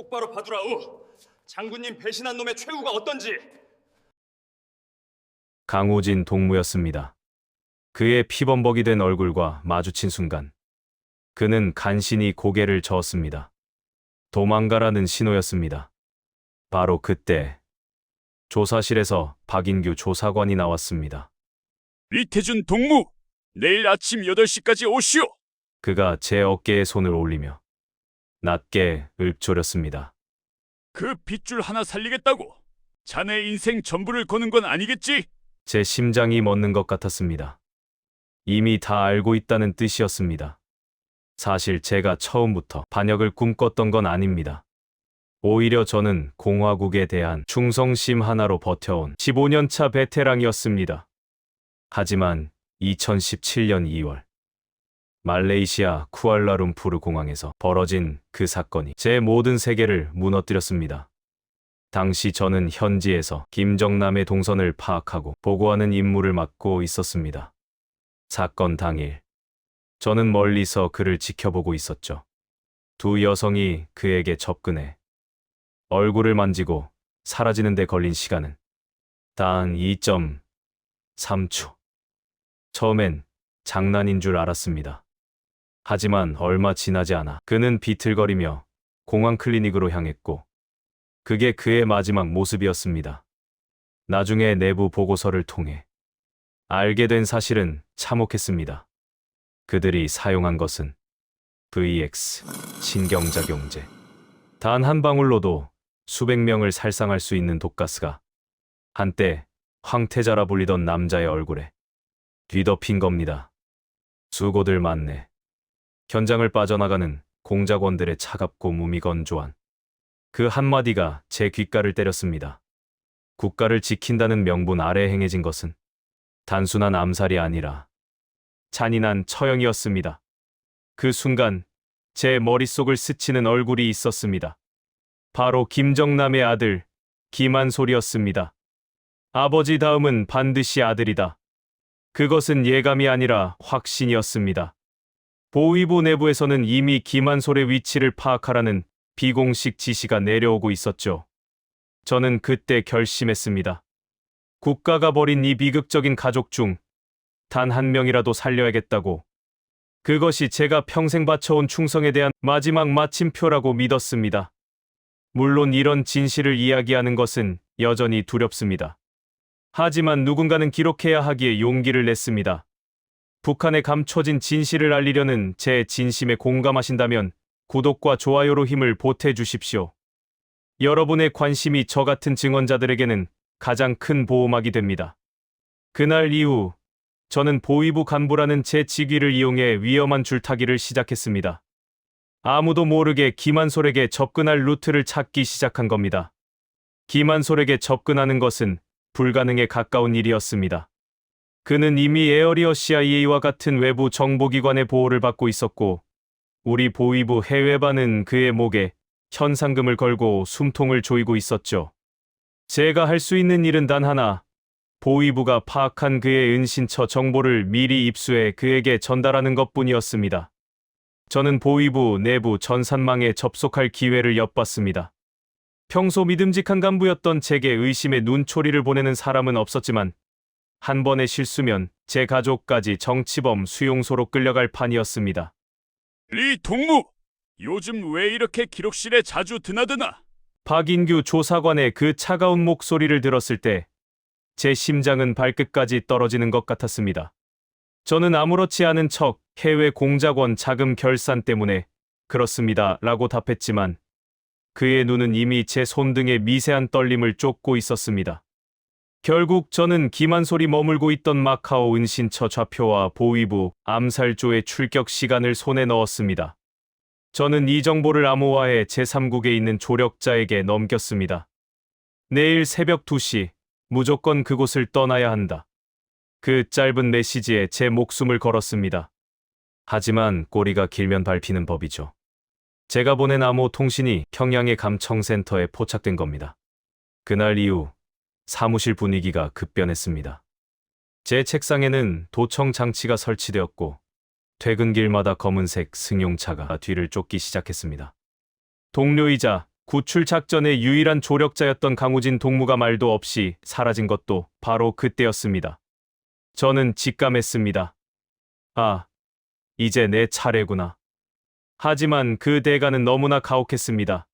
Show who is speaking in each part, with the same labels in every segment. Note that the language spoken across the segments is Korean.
Speaker 1: 똑바로 봐두라우. 장군님 배신한 놈의 최후가 어떤지.
Speaker 2: 강호진 동무였습니다. 그의 피범벅이 된 얼굴과 마주친 순간 그는 간신히 고개를 저었습니다. 도망가라는 신호였습니다. 바로 그때 조사실에서 박인규 조사관이 나왔습니다.
Speaker 3: 이태준 동무, 내일 아침 8시까지 오시오.
Speaker 2: 그가 제 어깨에 손을 올리며 낮게 읊조렸습니다.
Speaker 3: 그 핏줄 하나 살리겠다고 자네 인생 전부를 거는 건 아니겠지?
Speaker 2: 제 심장이 멎는 것 같았습니다. 이미 다 알고 있다는 뜻이었습니다. 사실 제가 처음부터 반역을 꿈꿨던 건 아닙니다. 오히려 저는 공화국에 대한 충성심 하나로 버텨온 15년차 베테랑이었습니다. 하지만 2017년 2월 말레이시아 쿠알라룸푸르 공항에서 벌어진 그 사건이 제 모든 세계를 무너뜨렸습니다. 당시 저는 현지에서 김정남의 동선을 파악하고 보고하는 임무를 맡고 있었습니다. 사건 당일 저는 멀리서 그를 지켜보고 있었죠. 두 여성이 그에게 접근해 얼굴을 만지고 사라지는 데 걸린 시간은 단 2.3초. 처음엔 장난인 줄 알았습니다. 하지만 얼마 지나지 않아 그는 비틀거리며 공항 클리닉으로 향했고 그게 그의 마지막 모습이었습니다. 나중에 내부 보고서를 통해 알게 된 사실은 참혹했습니다. 그들이 사용한 것은 VX 신경작용제. 단 한 방울로도 수백 명을 살상할 수 있는 독가스가 한때 황태자라 불리던 남자의 얼굴에 뒤덮인 겁니다. 수고들 많네. 현장을 빠져나가는 공작원들의 차갑고 무미건조한 그 한마디가 제 귓가를 때렸습니다. 국가를 지킨다는 명분 아래 행해진 것은 단순한 암살이 아니라 잔인한 처형이었습니다. 그 순간 제 머릿속을 스치는 얼굴이 있었습니다. 바로 김정남의 아들 김한솔이었습니다. 아버지 다음은 반드시 아들이다. 그것은 예감이 아니라 확신이었습니다. 보위부 내부에서는 이미 김한솔의 위치를 파악하라는 비공식 지시가 내려오고 있었죠. 저는 그때 결심했습니다. 국가가 버린 이 비극적인 가족 중 단 한 명이라도 살려야겠다고. 그것이 제가 평생 바쳐온 충성에 대한 마지막 마침표라고 믿었습니다. 물론 이런 진실을 이야기하는 것은 여전히 두렵습니다. 하지만 누군가는 기록해야 하기에 용기를 냈습니다. 북한에 감춰진 진실을 알리려는 제 진심에 공감하신다면 구독과 좋아요로 힘을 보태주십시오. 여러분의 관심이 저 같은 증언자들에게는 가장 큰 보호막이 됩니다. 그날 이후 저는 보위부 간부라는 제 직위를 이용해 위험한 줄타기를 시작했습니다. 아무도 모르게 김한솔에게 접근할 루트를 찾기 시작한 겁니다. 김한솔에게 접근하는 것은 불가능에 가까운 일이었습니다. 그는 이미 에어리어 CIA와 같은 외부 정보기관의 보호를 받고 있었고 우리 보위부 해외반은 그의 목에 현상금을 걸고 숨통을 조이고 있었죠. 제가 할 수 있는 일은 단 하나, 보위부가 파악한 그의 은신처 정보를 미리 입수해 그에게 전달하는 것뿐이었습니다. 저는 보위부 내부 전산망에 접속할 기회를 엿봤습니다. 평소 믿음직한 간부였던 제게 의심의 눈초리를 보내는 사람은 없었지만 한 번의 실수면 제 가족까지 정치범 수용소로 끌려갈 판이었습니다.
Speaker 3: 리 동무, 요즘 왜 이렇게 기록실에 자주 드나드나?
Speaker 2: 박인규 조사관의 그 차가운 목소리를 들었을 때 제 심장은 발끝까지 떨어지는 것 같았습니다. 저는 아무렇지 않은 척 해외 공작원 자금 결산 때문에 그렇습니다 라고 답했지만 그의 눈은 이미 제 손등의 미세한 떨림을 쫓고 있었습니다. 결국 저는 김한솔이 머물고 있던 마카오 은신처 좌표와 보위부 암살조의 출격 시간을 손에 넣었습니다. 저는 이 정보를 암호화해 제3국에 있는 조력자에게 넘겼습니다. 내일 새벽 2시 무조건 그곳을 떠나야 한다. 그 짧은 메시지에 제 목숨을 걸었습니다. 하지만 꼬리가 길면 밟히는 법이죠. 제가 보낸 암호 통신이 평양의 감청센터에 포착된 겁니다. 그날 이후 사무실 분위기가 급변했습니다. 제 책상에는 도청 장치가 설치되었고 퇴근길마다 검은색 승용차가 뒤를 쫓기 시작했습니다. 동료이자 구출 작전의 유일한 조력자였던 강우진 동무가 말도 없이 사라진 것도 바로 그때였습니다. 저는 직감했습니다. 아, 이제 내 차례구나. 하지만 그 대가는 너무나 가혹했습니다.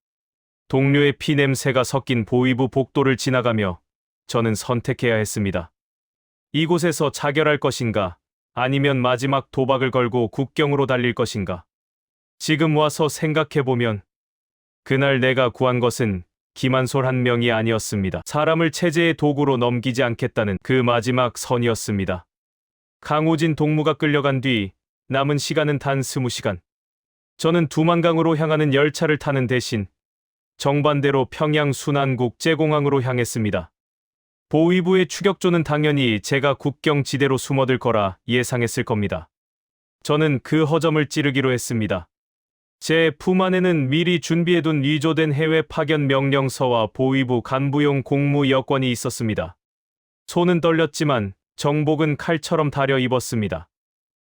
Speaker 2: 동료의 피냄새가 섞인 보위부 복도를 지나가며 저는 선택해야 했습니다. 이곳에서 자결할 것인가, 아니면 마지막 도박을 걸고 국경으로 달릴 것인가. 지금 와서 생각해보면 그날 내가 구한 것은 김한솔 한 명이 아니었습니다. 사람을 체제의 도구로 넘기지 않겠다는 그 마지막 선이었습니다. 강우진 동무가 끌려간 뒤 남은 시간은 단 20시간. 저는 두만강으로 향하는 열차를 타는 대신 정반대로 평양 순안국제공항으로 향했습니다. 보위부의 추격조는 당연히 제가 국경지대로 숨어들 거라 예상했을 겁니다. 저는 그 허점을 찌르기로 했습니다. 제 품 안에는 미리 준비해둔 위조된 해외 파견 명령서와 보위부 간부용 공무 여권이 있었습니다. 손은 떨렸지만 정복은 칼처럼 다려 입었습니다.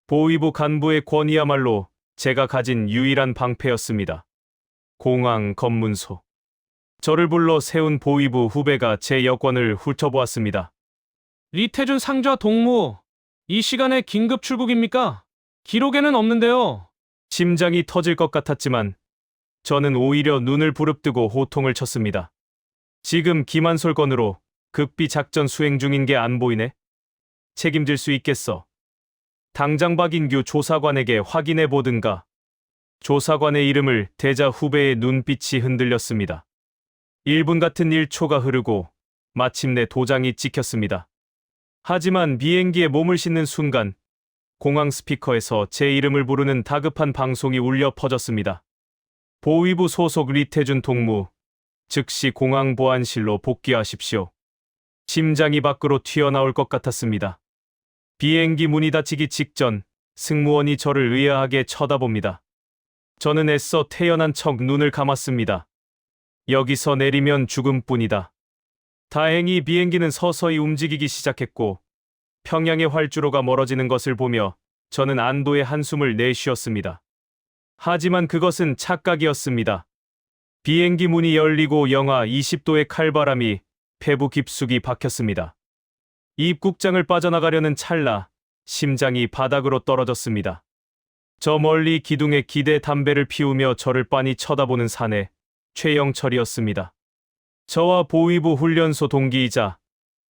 Speaker 2: 보위부 간부의 권위야말로 제가 가진 유일한 방패였습니다. 공항 검문소. 저를 불러 세운 보위부 후배가 제 여권을 훑어보았습니다.
Speaker 4: 리태준 상좌 동무, 이 시간에 긴급 출국입니까? 기록에는 없는데요.
Speaker 2: 심장이 터질 것 같았지만 저는 오히려 눈을 부릅뜨고 호통을 쳤습니다. 지금 김한솔 건으로 극비 작전 수행 중인 게 안 보이네? 책임질 수 있겠어. 당장 박인규 조사관에게 확인해 보든가. 조사관의 이름을 대자 후배의 눈빛이 흔들렸습니다. 1분 같은 1초가 흐르고 마침내 도장이 찍혔습니다. 하지만 비행기에 몸을 싣는 순간 공항 스피커에서 제 이름을 부르는 다급한 방송이 울려 퍼졌습니다. 보위부 소속 리태준 동무, 즉시 공항 보안실로 복귀하십시오. 심장이 밖으로 튀어나올 것 같았습니다. 비행기 문이 닫히기 직전 승무원이 저를 의아하게 쳐다봅니다. 저는 애써 태연한 척 눈을 감았습니다. 여기서 내리면 죽음뿐이다. 다행히 비행기는 서서히 움직이기 시작했고 평양의 활주로가 멀어지는 것을 보며 저는 안도의 한숨을 내쉬었습니다. 하지만 그것은 착각이었습니다. 비행기 문이 열리고 영하 20도의 칼바람이 폐부 깊숙이 박혔습니다. 입국장을 빠져나가려는 찰나 심장이 바닥으로 떨어졌습니다. 저 멀리 기둥에 기대 담배를 피우며 저를 빤히 쳐다보는 사내 최영철이었습니다. 저와 보위부 훈련소 동기이자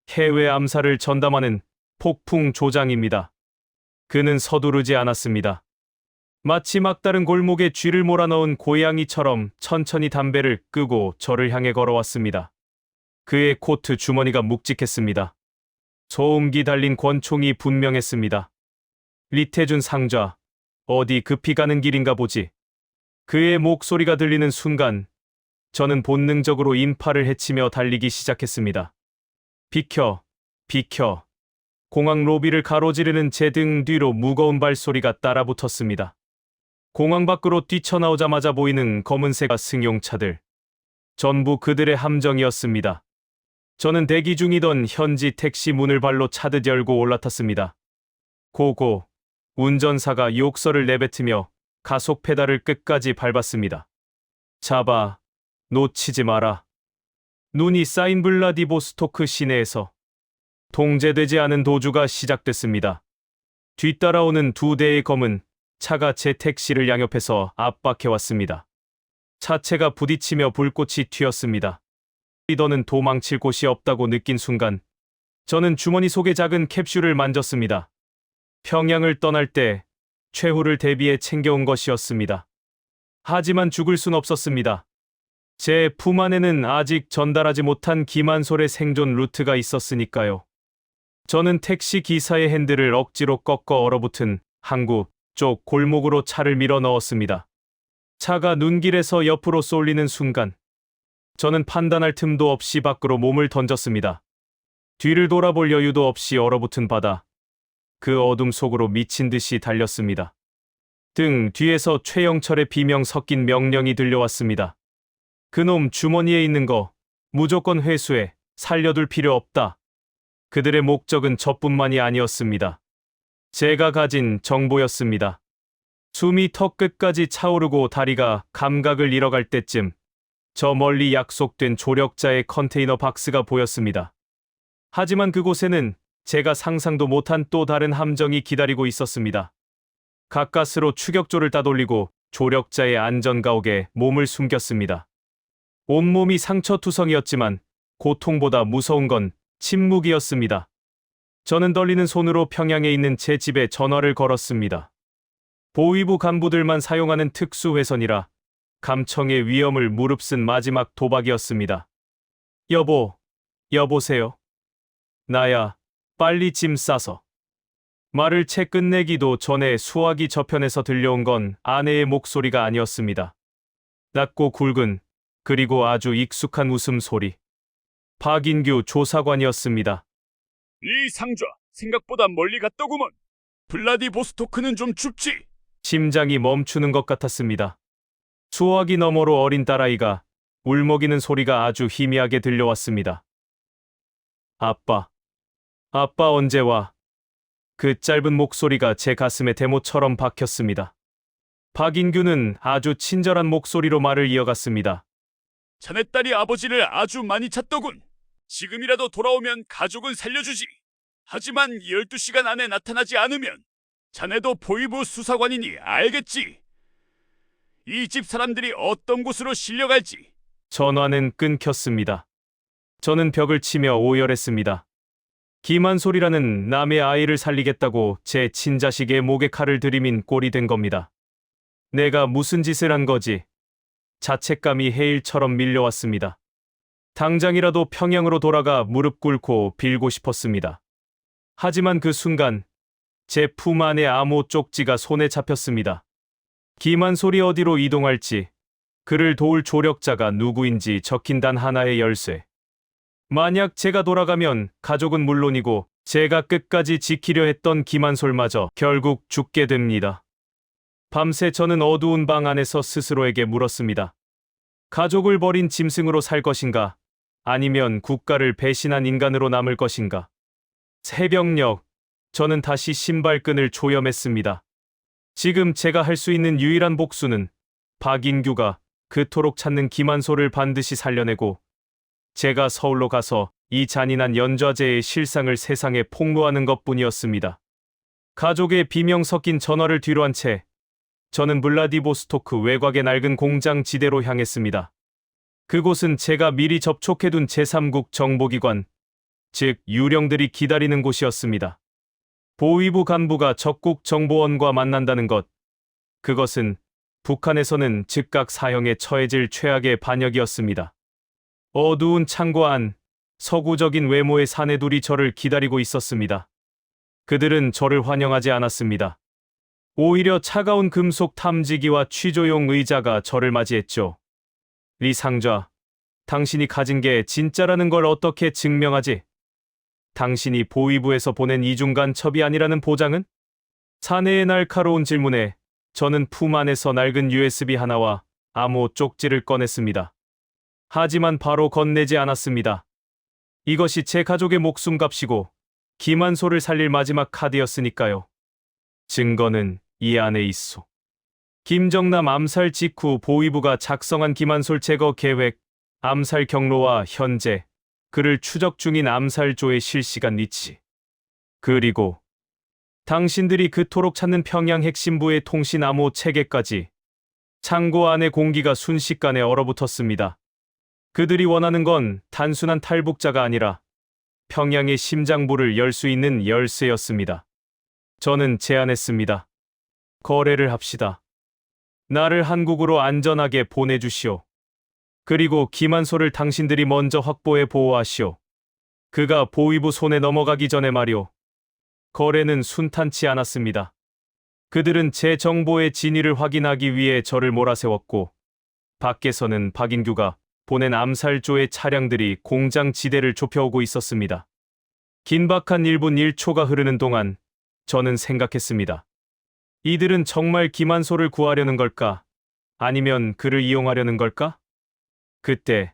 Speaker 2: 해외 암살을 전담하는 폭풍 조장입니다. 그는 서두르지 않았습니다. 마치 막다른 골목에 쥐를 몰아넣은 고양이처럼 천천히 담배를 끄고 저를 향해 걸어왔습니다. 그의 코트 주머니가 묵직했습니다. 소음기 달린 권총이 분명했습니다. 리태준 상좌, 어디 급히 가는 길인가 보지. 그의 목소리가 들리는 순간 저는 본능적으로 인파를 헤치며 달리기 시작했습니다. 비켜, 비켜. 공항 로비를 가로지르는 제 등 뒤로 무거운 발소리가 따라붙었습니다. 공항 밖으로 뛰쳐나오자마자 보이는 검은색 승용차들. 전부 그들의 함정이었습니다. 저는 대기 중이던 현지 택시 문을 발로 차듯 열고 올라탔습니다. 고고. 운전사가 욕설을 내뱉으며 가속 페달을 끝까지 밟았습니다. 잡아. 놓치지 마라. 눈이 쌓인 블라디보스토크 시내에서 통제되지 않은 도주가 시작됐습니다. 뒤따라오는 2대의 검은 차가 제 택시를 양옆에서 압박해왔습니다. 차체가 부딪히며 불꽃이 튀었습니다. 리더는 도망칠 곳이 없다고 느낀 순간 저는 주머니 속의 작은 캡슐을 만졌습니다. 평양을 떠날 때 최후를 대비해 챙겨온 것이었습니다. 하지만 죽을 순 없었습니다. 제 품 안에는 아직 전달하지 못한 김한솔의 생존 루트가 있었으니까요. 저는 택시 기사의 핸들을 억지로 꺾어 얼어붙은 항구 쪽 골목으로 차를 밀어 넣었습니다. 차가 눈길에서 옆으로 쏠리는 순간 저는 판단할 틈도 없이 밖으로 몸을 던졌습니다. 뒤를 돌아볼 여유도 없이 얼어붙은 바다. 그 어둠 속으로 미친 듯이 달렸습니다. 등 뒤에서 최영철의 비명 섞인 명령이 들려왔습니다. 그놈 주머니에 있는 거 무조건 회수해. 살려둘 필요 없다. 그들의 목적은 저뿐만이 아니었습니다. 제가 가진 정보였습니다. 숨이 턱 끝까지 차오르고 다리가 감각을 잃어갈 때쯤 저 멀리 약속된 조력자의 컨테이너 박스가 보였습니다. 하지만 그곳에는 제가 상상도 못한 또 다른 함정이 기다리고 있었습니다. 가까스로 추격조를 따돌리고 조력자의 안전가옥에 몸을 숨겼습니다. 온몸이 상처투성이었지만 고통보다 무서운 건 침묵이었습니다. 저는 떨리는 손으로 평양에 있는 제 집에 전화를 걸었습니다. 보위부 간부들만 사용하는 특수회선이라 감청의 위험을 무릅쓴 마지막 도박이었습니다. 여보세요? 나야, 빨리 짐 싸서. 말을 채 끝내기도 전에 수화기 저편에서 들려온 건 아내의 목소리가 아니었습니다. 낮고 굵은, 그리고 아주 익숙한 웃음소리. 박인규 조사관이었습니다.
Speaker 3: 이 상좌, 생각보다 멀리 갔더구먼. 블라디보스토크는 좀 춥지?
Speaker 2: 심장이 멈추는 것 같았습니다. 수화기 너머로 어린 딸아이가 울먹이는 소리가 아주 희미하게 들려왔습니다. 아빠 언제 와? 그 짧은 목소리가 제 가슴에 대모처럼 박혔습니다. 박인규는 아주 친절한 목소리로 말을 이어갔습니다.
Speaker 3: 자네 딸이 아버지를 아주 많이 찾더군. 지금이라도 돌아오면 가족은 살려주지. 하지만 12시간 안에 나타나지 않으면 자네도 보위부 수사관이니 알겠지. 이 집 사람들이 어떤 곳으로 실려갈지.
Speaker 2: 전화는 끊겼습니다. 저는 벽을 치며 오열했습니다. 김한솔이라는 남의 아이를 살리겠다고 제 친자식의 목에 칼을 들이민 꼴이 된 겁니다. 내가 무슨 짓을 한 거지? 자책감이 해일처럼 밀려왔습니다. 당장이라도 평양으로 돌아가 무릎 꿇고 빌고 싶었습니다. 하지만 그 순간 제 품 안의 암호 쪽지가 손에 잡혔습니다. 김한솔이 어디로 이동할지, 그를 도울 조력자가 누구인지 적힌 단 하나의 열쇠. 만약 제가 돌아가면 가족은 물론이고 제가 끝까지 지키려 했던 김한솔마저 결국 죽게 됩니다. 밤새 저는 어두운 방 안에서 스스로에게 물었습니다. 가족을 버린 짐승으로 살 것인가? 아니면 국가를 배신한 인간으로 남을 것인가? 새벽녘, 저는 다시 신발끈을 조염했습니다. 지금 제가 할 수 있는 유일한 복수는 박인규가 그토록 찾는 김한솔을 반드시 살려내고 제가 서울로 가서 이 잔인한 연좌제의 실상을 세상에 폭로하는 것뿐이었습니다. 가족의 비명 섞인 전화를 뒤로 한 채 저는 블라디보스토크 외곽의 낡은 공장 지대로 향했습니다. 그곳은 제가 미리 접촉해둔 제3국 정보기관, 즉 유령들이 기다리는 곳이었습니다. 보위부 간부가 적국 정보원과 만난다는 것, 그것은 북한에서는 즉각 사형에 처해질 최악의 반역이었습니다. 어두운 창고 안, 서구적인 외모의 사내들이 저를 기다리고 있었습니다. 그들은 저를 환영하지 않았습니다. 오히려 차가운 금속 탐지기와 취조용 의자가 저를 맞이했죠. 리 상좌, 당신이 가진 게 진짜라는 걸 어떻게 증명하지? 당신이 보위부에서 보낸 이중간 첩이 아니라는 보장은? 사내의 날카로운 질문에 저는 품 안에서 낡은 USB 하나와 암호 쪽지를 꺼냈습니다. 하지만 바로 건네지 않았습니다. 이것이 제 가족의 목숨값이고 김한솔을 살릴 마지막 카드였으니까요. 증거는 이 안에 있소. 김정남 암살 직후 보위부가 작성한 김한솔 제거 계획, 암살 경로와 현재, 그를 추적 중인 암살조의 실시간 위치. 그리고 당신들이 그토록 찾는 평양 핵심부의 통신 암호 체계까지. 창고 안의 공기가 순식간에 얼어붙었습니다. 그들이 원하는 건 단순한 탈북자가 아니라 평양의 심장부를 열 수 있는 열쇠였습니다. 저는 제안했습니다. 거래를 합시다. 나를 한국으로 안전하게 보내주시오. 그리고 김한솔을 당신들이 먼저 확보해 보호하시오. 그가 보위부 손에 넘어가기 전에 말이오. 거래는 순탄치 않았습니다. 그들은 제 정보의 진위를 확인하기 위해 저를 몰아세웠고, 밖에서는 박인규가 보낸 암살조의 차량들이 공장 지대를 좁혀오고 있었습니다. 긴박한 1분 1초가 흐르는 동안 저는 생각했습니다. 이들은 정말 김한솔을 구하려는 걸까? 아니면 그를 이용하려는 걸까? 그때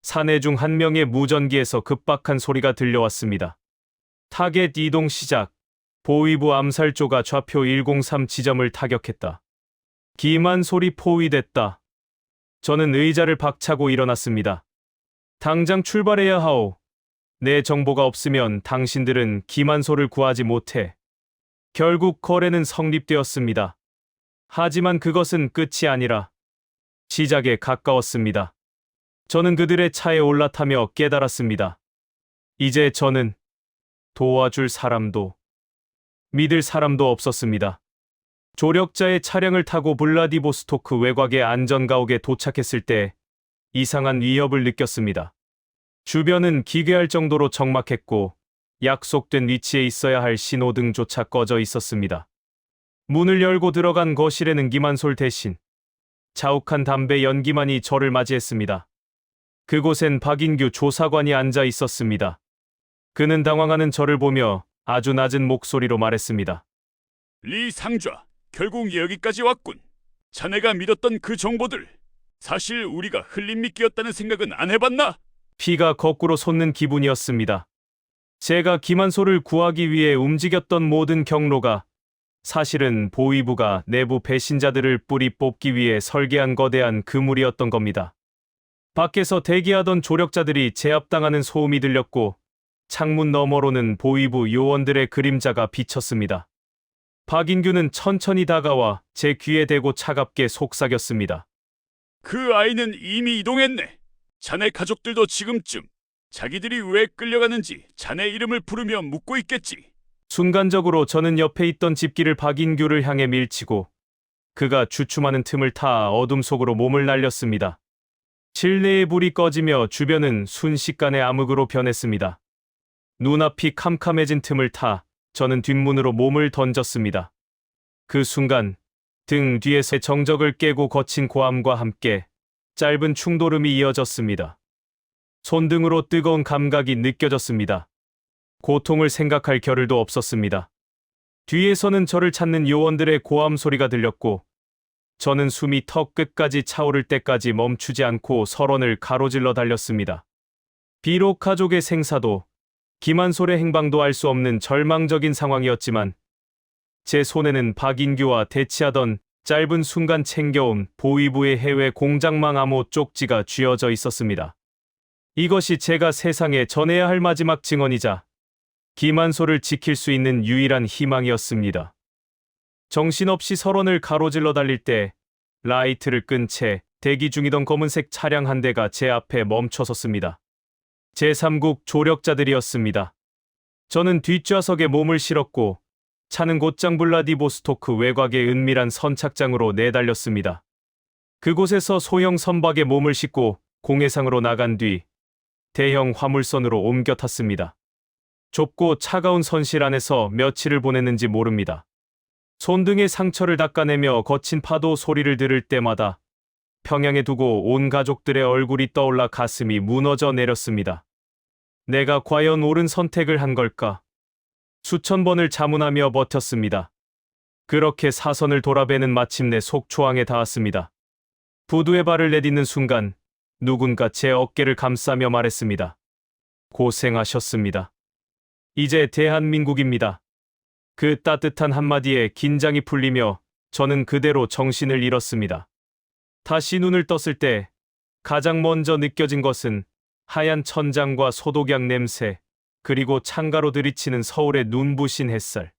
Speaker 2: 사내 중 한 명의 무전기에서 급박한 소리가 들려왔습니다. 타겟 이동 시작. 보위부 암살조가 좌표 103 지점을 타격했다. 김한솔이 포위됐다. 저는 의자를 박차고 일어났습니다. 당장 출발해야 하오. 내 정보가 없으면 당신들은 김한소를 구하지 못해. 결국 거래는 성립되었습니다. 하지만 그것은 끝이 아니라 시작에 가까웠습니다. 저는 그들의 차에 올라타며 깨달았습니다. 이제 저는 도와줄 사람도 믿을 사람도 없었습니다. 조력자의 차량을 타고 블라디보스토크 외곽의 안전가옥에 도착했을 때 이상한 위협을 느꼈습니다. 주변은 기괴할 정도로 적막했고 약속된 위치에 있어야 할 신호등조차 꺼져 있었습니다. 문을 열고 들어간 거실에는 김한솔 대신 자욱한 담배 연기만이 저를 맞이했습니다. 그곳엔 박인규 조사관이 앉아 있었습니다. 그는 당황하는 저를 보며 아주 낮은 목소리로 말했습니다.
Speaker 3: 리 상좌, 결국 여기까지 왔군. 자네가 믿었던 그 정보들, 사실 우리가 흘림미끼였다는 생각은 안 해봤나?
Speaker 2: 피가 거꾸로 솟는 기분이었습니다. 제가 김한솔을 구하기 위해 움직였던 모든 경로가 사실은 보위부가 내부 배신자들을 뿌리 뽑기 위해 설계한 거대한 그물이었던 겁니다. 밖에서 대기하던 조력자들이 제압당하는 소음이 들렸고 창문 너머로는 보위부 요원들의 그림자가 비쳤습니다. 박인규는 천천히 다가와 제 귀에 대고 차갑게 속삭였습니다.
Speaker 3: 그 아이는 이미 이동했네. 자네 가족들도 지금쯤 자기들이 왜 끌려가는지 자네 이름을 부르며 묻고 있겠지.
Speaker 2: 순간적으로 저는 옆에 있던 집기를 박인규를 향해 밀치고 그가 주춤하는 틈을 타 어둠 속으로 몸을 날렸습니다. 실내의 불이 꺼지며 주변은 순식간에 암흑으로 변했습니다. 눈앞이 캄캄해진 틈을 타 저는 뒷문으로 몸을 던졌습니다. 그 순간 등 뒤에서 정적을 깨고 거친 고함과 함께 짧은 충돌음이 이어졌습니다. 손등으로 뜨거운 감각이 느껴졌습니다. 고통을 생각할 겨를도 없었습니다. 뒤에서는 저를 찾는 요원들의 고함 소리가 들렸고 저는 숨이 턱 끝까지 차오를 때까지 멈추지 않고 설원을 가로질러 달렸습니다. 비록 가족의 생사도 김한솔의 행방도 알 수 없는 절망적인 상황이었지만 제 손에는 박인규와 대치하던 짧은 순간 챙겨온 보위부의 해외 공장망 암호 쪽지가 쥐어져 있었습니다. 이것이 제가 세상에 전해야 할 마지막 증언이자 김한솔을 지킬 수 있는 유일한 희망이었습니다. 정신없이 설원을 가로질러 달릴 때 라이트를 끈 채 대기 중이던 검은색 차량 한 대가 제 앞에 멈춰섰습니다. 제3국 조력자들이었습니다. 저는 뒷좌석에 몸을 실었고 차는 곧장 블라디보스토크 외곽의 은밀한 선착장으로 내달렸습니다. 그곳에서 소형 선박에 몸을 싣고 공해상으로 나간 뒤 대형 화물선으로 옮겨 탔습니다. 좁고 차가운 선실 안에서 며칠을 보냈는지 모릅니다. 손등의 상처를 닦아내며 거친 파도 소리를 들을 때마다 평양에 두고 온 가족들의 얼굴이 떠올라 가슴이 무너져 내렸습니다. 내가 과연 옳은 선택을 한 걸까? 수천 번을 자문하며 버텼습니다. 그렇게 사선을 돌아배는 마침내 속초항에 닿았습니다. 부두에 발을 내딛는 순간 누군가 제 어깨를 감싸며 말했습니다. 고생하셨습니다. 이제 대한민국입니다. 그 따뜻한 한마디에 긴장이 풀리며 저는 그대로 정신을 잃었습니다. 다시 눈을 떴을 때 가장 먼저 느껴진 것은 하얀 천장과 소독약 냄새, 그리고 창가로 들이치는 서울의 눈부신 햇살.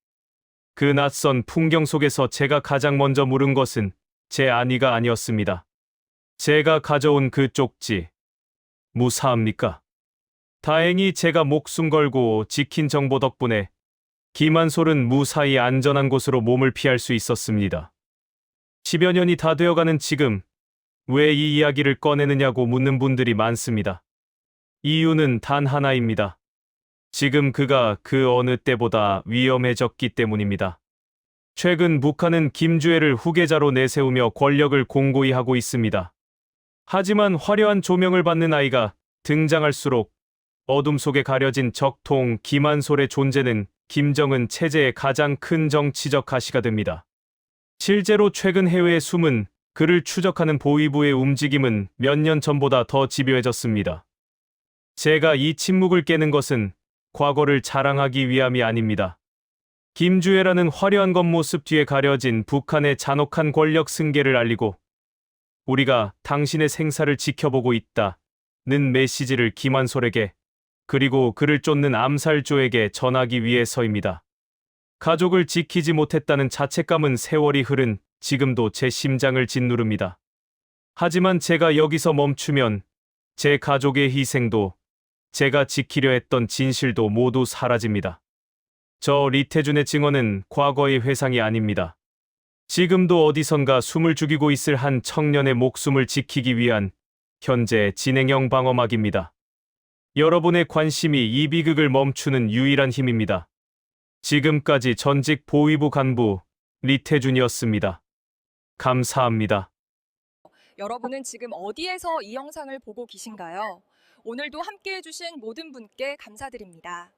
Speaker 2: 그 낯선 풍경 속에서 제가 가장 먼저 물은 것은 제 안위가 아니었습니다. 제가 가져온 그 쪽지, 무사합니까? 다행히 제가 목숨 걸고 지킨 정보 덕분에 김한솔은 무사히 안전한 곳으로 몸을 피할 수 있었습니다. 10여 년이 다 되어가는 지금 왜 이 이야기를 꺼내느냐고 묻는 분들이 많습니다. 이유는 단 하나입니다. 지금 그가 그 어느 때보다 위험해졌기 때문입니다. 최근 북한은 김주애를 후계자로 내세우며 권력을 공고히 하고 있습니다. 하지만 화려한 조명을 받는 아이가 등장할수록 어둠 속에 가려진 적통 김한솔의 존재는 김정은 체제의 가장 큰 정치적 가시가 됩니다. 실제로 최근 해외의 숨은 그를 추적하는 보위부의 움직임은 몇 년 전보다 더 집요해졌습니다. 제가 이 침묵을 깨는 것은 과거를 자랑하기 위함이 아닙니다. 김주애라는 화려한 겉모습 뒤에 가려진 북한의 잔혹한 권력 승계를 알리고 우리가 당신의 생사를 지켜보고 있다는 메시지를 김한솔에게 그리고 그를 쫓는 암살조에게 전하기 위해서입니다. 가족을 지키지 못했다는 자책감은 세월이 흐른 지금도 제 심장을 짓누릅니다. 하지만 제가 여기서 멈추면 제 가족의 희생도 제가 지키려 했던 진실도 모두 사라집니다. 저 리태준의 증언은 과거의 회상이 아닙니다. 지금도 어디선가 숨을 죽이고 있을 한 청년의 목숨을 지키기 위한 현재 진행형 방어막입니다. 여러분의 관심이 이 비극을 멈추는 유일한 힘입니다. 지금까지 전직 보위부 간부 리태준이었습니다. 감사합니다.
Speaker 5: 여러분은 지금 어디에서 이 영상을 보고 계신가요? 오늘도 함께해 주신 모든 분께 감사드립니다.